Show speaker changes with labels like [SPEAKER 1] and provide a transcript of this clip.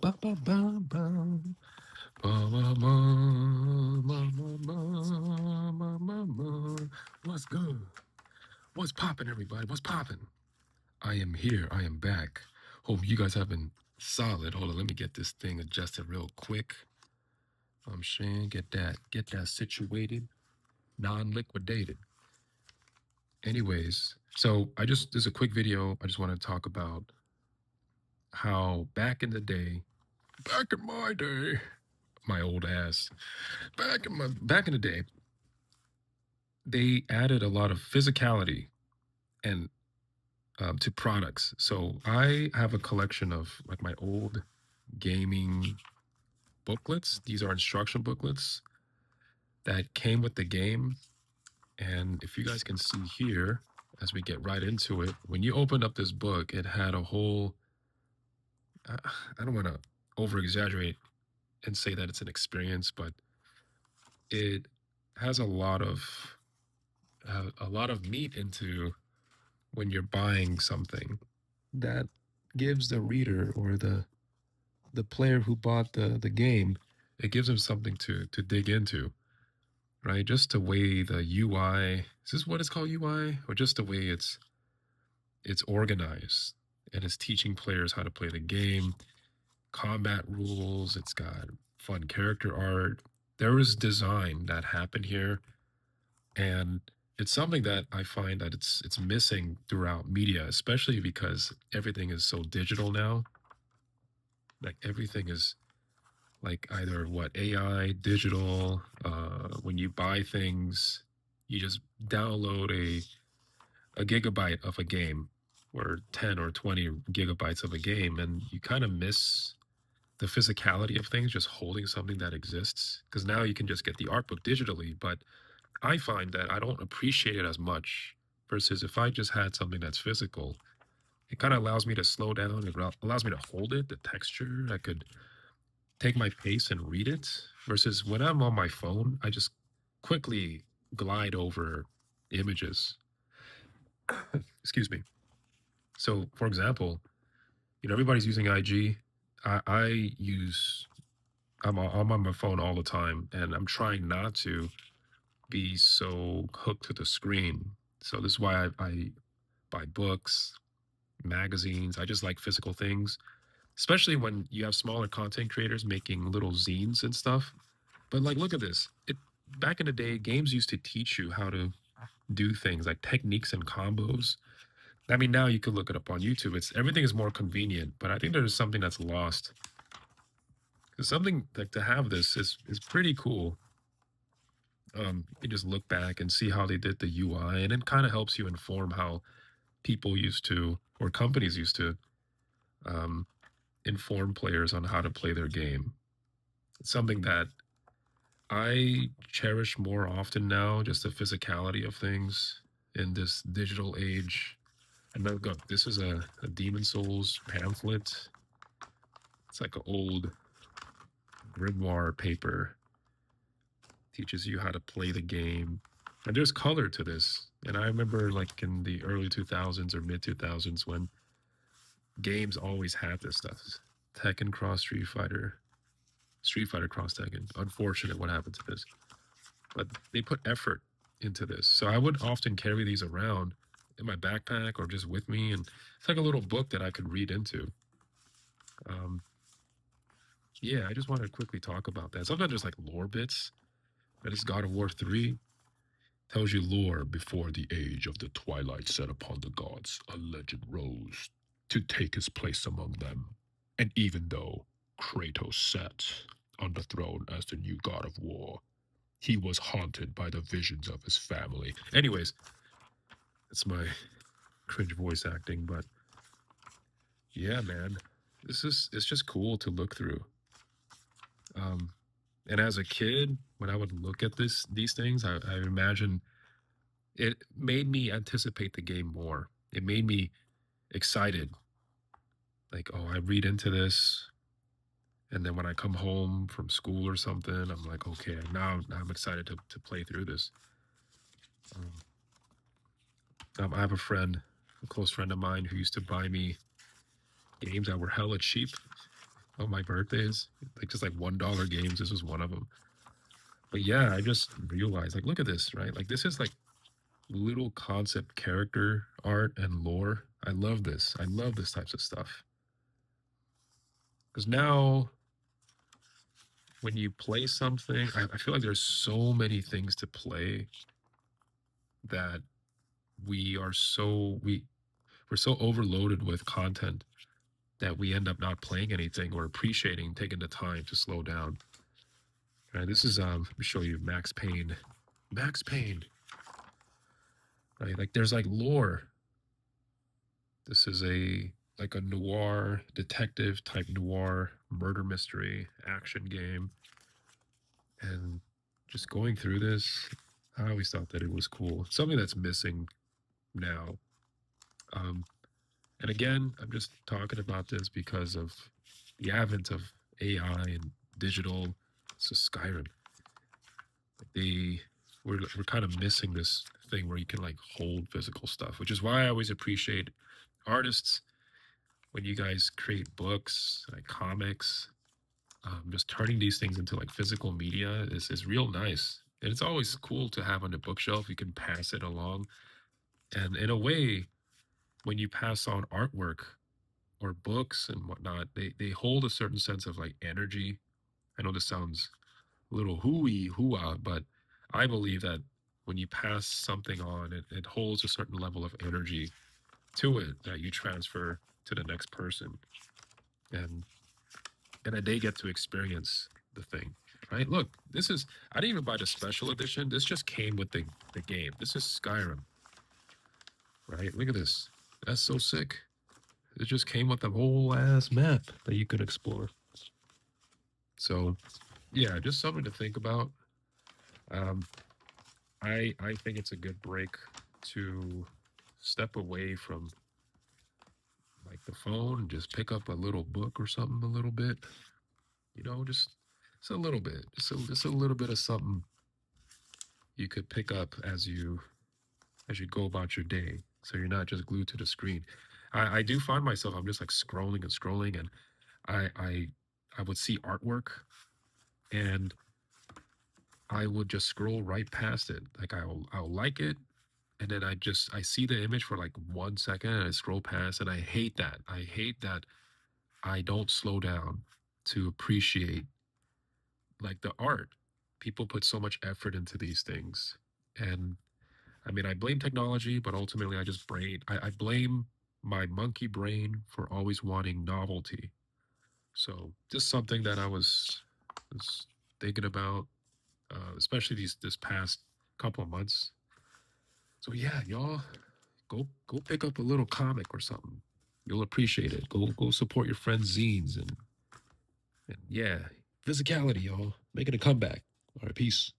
[SPEAKER 1] Ba, ba, ba, ba. Ba, ba, ba, ba, ba, ba. What's good? What's popping, everybody? What's popping? I am here. I am back. Hope you guys have been solid. Hold on, let me get this thing adjusted real quick. I'm saying get that situated, non-liquidated. Anyways, so this is a quick video. I just want to talk about how back in the day, back in my day, my old ass, back in the day, they added a lot of physicality and to products. So I have a collection of like my old gaming booklets. These are instruction booklets that came with the game. And if you guys can see here, as we get right into it, when you opened up this book, it had a whole, I don't want to over exaggerate and say that it's an experience, but it has a lot of meat into when you're buying something that gives the reader or the player who bought the game, it gives them something to dig into, right? Just the way the UI, is this what it's called, UI, or just the way it's organized and it's teaching players how to play the game, combat rules. It's got fun character art. There was design that happened here, and it's something that I find that it's missing throughout media, especially because everything is so digital now. Like everything is like either what AI, digital. When you buy things, you just download a gigabyte of a game, or 10 or 20 gigabytes of a game, and you kind of miss the physicality of things, just holding something that exists. Because now you can just get the art book digitally, but I find that I don't appreciate it as much versus if I just had something that's physical. It kind of allows me to slow down. It allows me to hold it, the texture. I could take my pace and read it versus when I'm on my phone, I just quickly glide over images. Excuse me. So, for example, everybody's using IG. I use, I'm on my phone all the time, and I'm trying not to be so hooked to the screen. So this is why I buy books, magazines. I just like physical things, especially when you have smaller content creators making little zines and stuff. But like, look at this. Back in the day, games used to teach you how to do things like techniques and combos. I mean, now you could look it up on YouTube. It's everything is more convenient, but I think there's something that's lost. 'Cause something like to have this is pretty cool. You can just look back and see how they did the UI, and it kind of helps you inform how people used to, or companies used to, um, inform players on how to play their game. It's something that I cherish more often now, just the physicality of things in this digital age. And now, look, this is a Demon Souls pamphlet. It's like an old grimoire paper. Teaches you how to play the game. And there's color to this. And I remember like in the early 2000s or mid 2000s when games always had this stuff. Tekken Cross Street Fighter Cross Tekken. Unfortunate what happened to this. But they put effort into this. So I would often carry these around in my backpack or just with me. And it's like a little book that I could read into. Um, yeah, I just wanted to quickly talk about that. Sometimes there's like lore bits. That is God of War 3. Tells you lore before the age of the twilight set upon the gods. A legend rose to take his place among them. And even though Kratos sat on the throne as the new god of war, he was haunted by the visions of his family. Anyways, that's my cringe voice acting, but yeah, man, it's just cool to look through. Um, and as a kid, when I would look at these things, I imagine it made me anticipate the game more. It made me excited. Like, oh, I read into this, and then when I come home from school or something, I'm like, okay, now I'm excited to play through this. I have a close friend of mine who used to buy me games that were hella cheap, on my birthdays, like just like $1 games. This was one of them. But yeah, I just realized, like, look at this, right? Like, this is like little concept character art and lore. I love this. I love this types of stuff. Because now when you play something, I feel like there's so many things to play that we are so we're so overloaded with content that we end up not playing anything or appreciating taking the time to slow down. All right, this is let me show you Max Payne. Max Payne. Right? Like there's like lore. This is a like a noir detective type noir murder mystery action game. And just going through this, I always thought that it was cool. Something that's missing now. Um, and again, I'm just talking about this because of the advent of AI and digital. So Skyrim, like we're kind of missing this thing where you can like hold physical stuff, which is why I always appreciate artists when you guys create books, like comics. Just turning these things into like physical media is real nice, and it's always cool to have on the bookshelf. You can pass it along, and in a way, when you pass on artwork or books and whatnot, they hold a certain sense of like energy. I know this sounds a little hooey hooah, but I believe that when you pass something on, it holds a certain level of energy to it that you transfer to the next person, and that they get to experience the thing. Right? Look, this is I didn't even buy the special edition. This just came with the game. This is Skyrim. Right? Look at this. That's so sick. It just came with a whole ass map that you could explore. So yeah, just something to think about. Um, I think it's a good break to step away from like the phone and just pick up a little book or something a little bit. Just a little bit. Just a little bit of something you could pick up as you go about your day. So you're not just glued to the screen. I do find myself I'm just like scrolling and scrolling and I I I would see artwork and I would just scroll right past it. Like I'll like it and then I see the image for like 1 second and I scroll past and I hate that. I hate that I don't slow down to appreciate like the art. People put so much effort into these things. And I mean I blame technology, but ultimately I blame my monkey brain for always wanting novelty. So just something that I was thinking about, especially this past couple of months. So yeah, y'all go pick up a little comic or something. You'll appreciate it. Go support your friends' zines and yeah, physicality, y'all. Making a comeback. All right, peace.